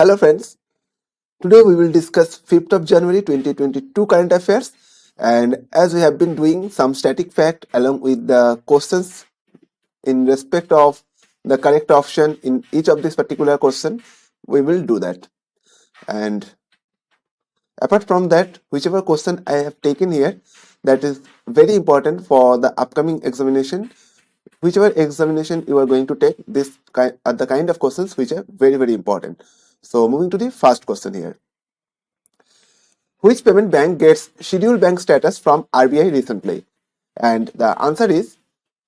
Hello friends, today we will discuss 5th of January 2022 current affairs, and as we have been doing some static fact along with the questions in respect of the correct option in each of this particular question, we will do that. And apart from that, whichever question I have taken here that is very important for the upcoming examination, whichever examination you are going to take, this are the kind of questions which are very important. So moving to the first question here. Which payment bank gets scheduled bank status from RBI recently? And the answer is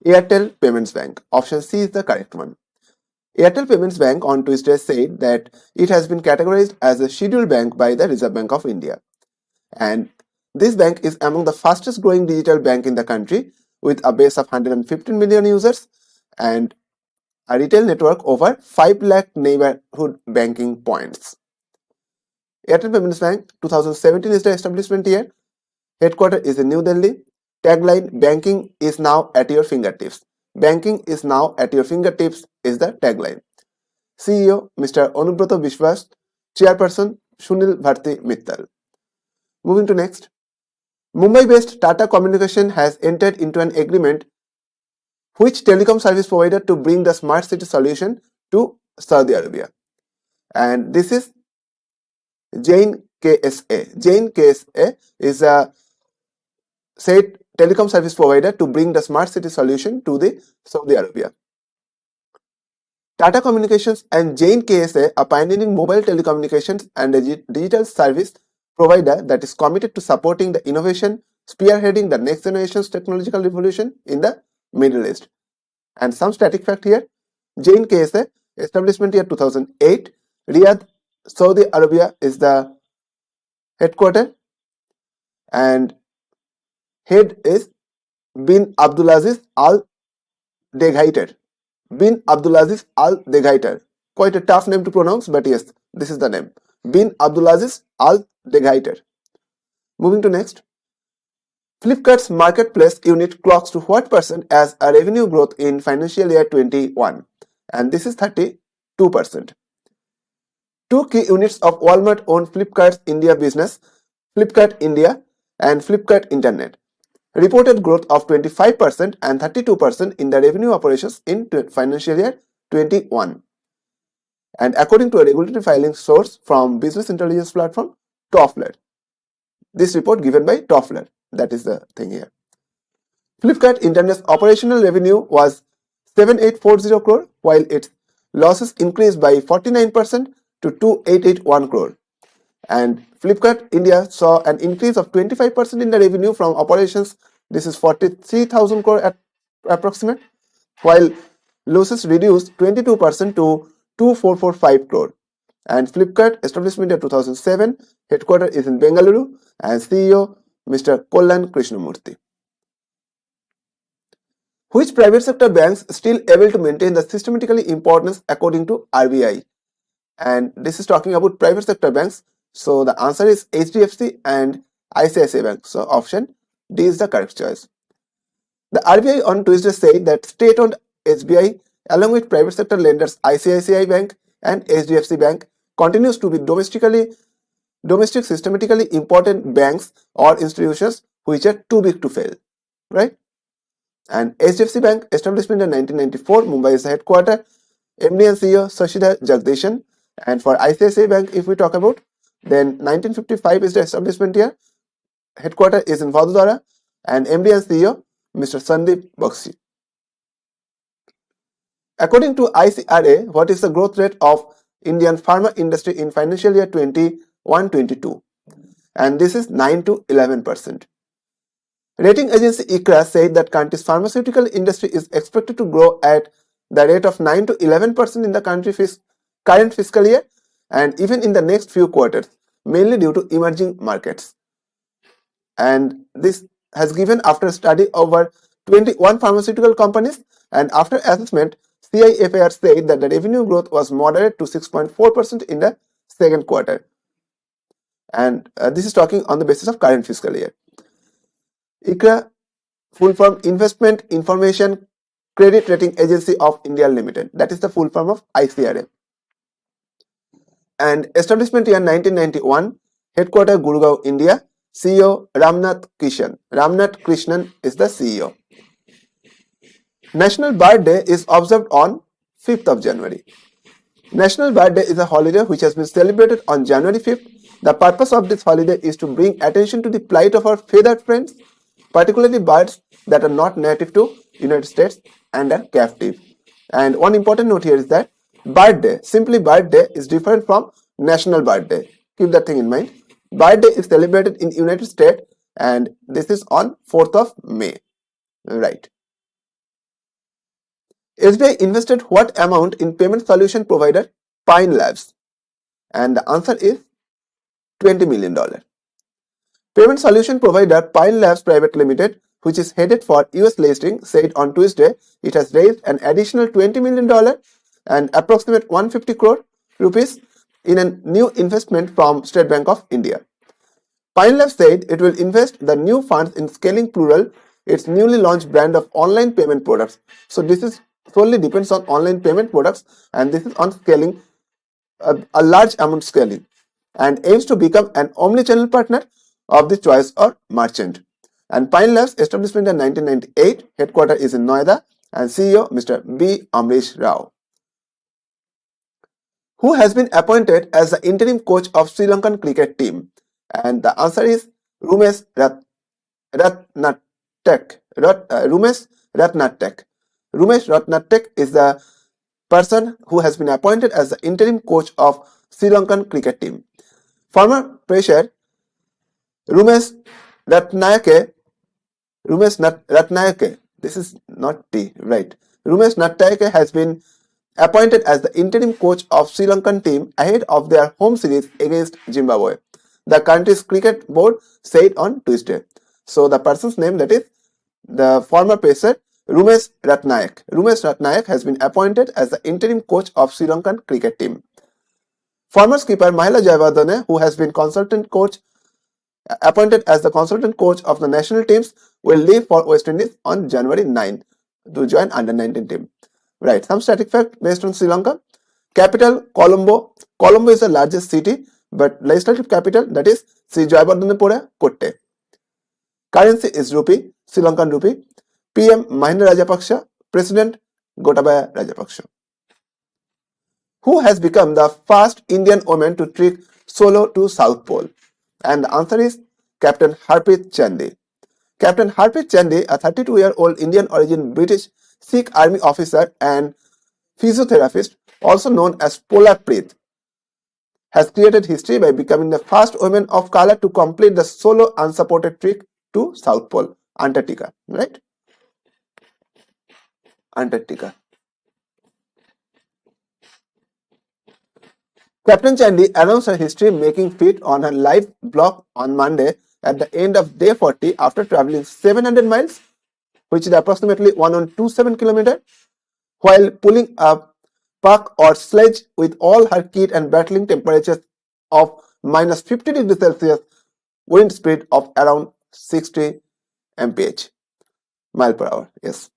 Airtel Payments Bank. Option C is the correct one. Airtel Payments Bank on Tuesday said that it has been categorized as a scheduled bank by the Reserve Bank of India. And this bank is among the fastest growing digital bank in the country with a base of 115 million users and a retail network over 5 lakh neighborhood banking points. Airtel Payments Bank 2017 is the establishment year. Headquarter is in New Delhi. Tagline, banking is now at your fingertips. Banking is now at your fingertips is the tagline. CEO Mr. Anubroto Biswas. Chairperson Sunil Bharti Mittal. Moving to next. Mumbai-based Tata Communication has entered into an agreement which telecom service provider to bring the smart city solution to Saudi Arabia. And this is Jain KSA. Jain KSA is a said telecom service provider to bring the smart city solution to the Saudi Arabia. Tata Communications and Jain KSA, a pioneering mobile telecommunications and digital service provider that is committed to supporting the innovation, spearheading the next generation's technological revolution in the Middle East. And some static fact here, Jain KSA, establishment year 2008, Riyadh, Saudi Arabia is the headquarter, and head is Bin Abdulaziz Al Deghaiter. Bin Abdulaziz Al Deghaiter. Quite a tough name to pronounce, but yes, this is the name. Bin Abdulaziz Al Deghaiter. Moving to next. Flipkart's marketplace unit clocks to what percent as a revenue growth in financial year 21? And this is 32%. Two key units of Walmart own Flipkart's India business, Flipkart India and Flipkart Internet, reported growth of 25% and 32% in the revenue operations in financial year 21. And according to a regulatory filing source from business intelligence platform Toffler. This report given by Toffler. That is the thing here. Flipkart Internet's operational revenue was 7840 crore while its losses increased by 49% to 2881 crore. And Flipkart India saw an increase of 25% in the revenue from operations. This is 43,000 crore at approximate, while losses reduced 22% to 2445 crore. And Flipkart establishment in 2007, headquarters is in Bengaluru, and CEO Mr. Kollan Krishnamurthy. Which private sector banks still able to maintain the systematically importance according to RBI? And this is talking about private sector banks. So the answer is HDFC and ICICI Bank. So option D is the correct choice. The RBI on Tuesday said that state-owned SBI along with private sector lenders ICICI Bank and HDFC Bank continues to be domestic systematically important banks or institutions which are too big to fail, right? And HDFC Bank establishment in 1994, Mumbai is the headquarter. MD and CEO Sashidhar Jagdishan. And for ICICI Bank, if we talk about, then 1955 is the establishment year. Headquarter is in Vadodara, and MD and CEO Mr. Sandeep Bakshi. According to ICRA, what is the growth rate of Indian pharma industry in financial year 21-22? And this is 9 to 11%. Rating agency ICRA said that country's pharmaceutical industry is expected to grow at the rate of 9 to 11% in the country's current fiscal year and even in the next few quarters, mainly due to emerging markets. And this has given after a study over 21 pharmaceutical companies, and after assessment, CIFAR said that the revenue growth was moderate to 6.4% in the second quarter. And this is talking on the basis of current fiscal year. ICRA, full form Investment Information Credit Rating Agency of India Limited. That is the full form of ICRA. and establishment year 1991, headquarter Gurgaon, India, CEO Ramnath Krishnan. Ramnath Krishnan is the CEO. National Birthday is observed on 5th of January. National Birthday is a holiday which has been celebrated on January 5th. The purpose of this holiday is to bring attention to the plight of our feathered friends, particularly birds that are not native to United States and are captive. And one important note here is that birthday, simply birthday, is different from national birthday. Keep that thing in mind. Birthday is celebrated in United States and this is on 4th of May. Right. SBI invested what amount in payment solution provider Pine Labs? And the answer is $20 million. Payment solution provider Pine Labs Private Limited, which is headed for US listing, said on Tuesday it has raised an additional $20 million and approximate 150 crore rupees in a new investment from State Bank of India. Pine Labs said it will invest the new funds in scaling Plural, its newly launched brand of online payment products. So this is solely depends on online payment products and this is on scaling, a large amount scaling, and aims to become an omni-channel partner of the choice or merchant. And Pine Labs establishment in 1998, headquarters is in Noida and CEO Mr. B. Amrish Rao. Who has been appointed as the interim coach of Sri Lankan cricket team? And the answer is Rumesh Ratnatek. Rumesh Ratnatek. Rumesh Ratnatek is the person who has been appointed as the interim coach of Sri Lankan cricket team. Former pressure Rumesh Ratnayake, this is not T, right? Rumesh Ratnayake has been appointed as the interim coach of Sri Lankan team ahead of their home series against Zimbabwe. The country's cricket board said on Tuesday. So the person's name, that is the former pacer Rumesh Ratnayak. Rumesh Ratnayak has been appointed as the interim coach of Sri Lankan cricket team. Former skipper Mahela Jayawardene, who has been appointed as the consultant coach of the national teams, will leave for West Indies on January 9 to join under-19 team. Right, some static fact based on Sri Lanka. Capital Colombo. Colombo is the largest city, but legislative capital, that is Sri Jayawardene Kotte. Currency is rupee, Sri Lankan rupee. PM Mahinda Rajapaksa, President Gotabaya Rajapaksa. Who has become the first Indian woman to trek solo to South Pole? And the answer is Captain Harpreet Chandy. Captain Harpreet Chandy, a 32-year-old Indian origin British Sikh army officer and physiotherapist, also known as Polar Preet, has created history by becoming the first woman of color to complete the solo unsupported trek to South Pole, Antarctica, right? Antarctica. Captain Chandy announced her history-making feat on her live blog on Monday at the end of day 40 after traveling 700 miles, which is approximately 127 kilometers, while pulling a pack or sledge with all her kit and battling temperatures of minus 50 degrees Celsius, wind speed of around 60 mph, mile per hour. Yes.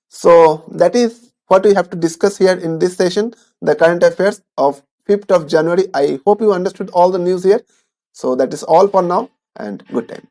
So that is what we have to discuss here in this session, the current affairs of 5th of January. I hope you understood all the news here. So that is all for now and good time.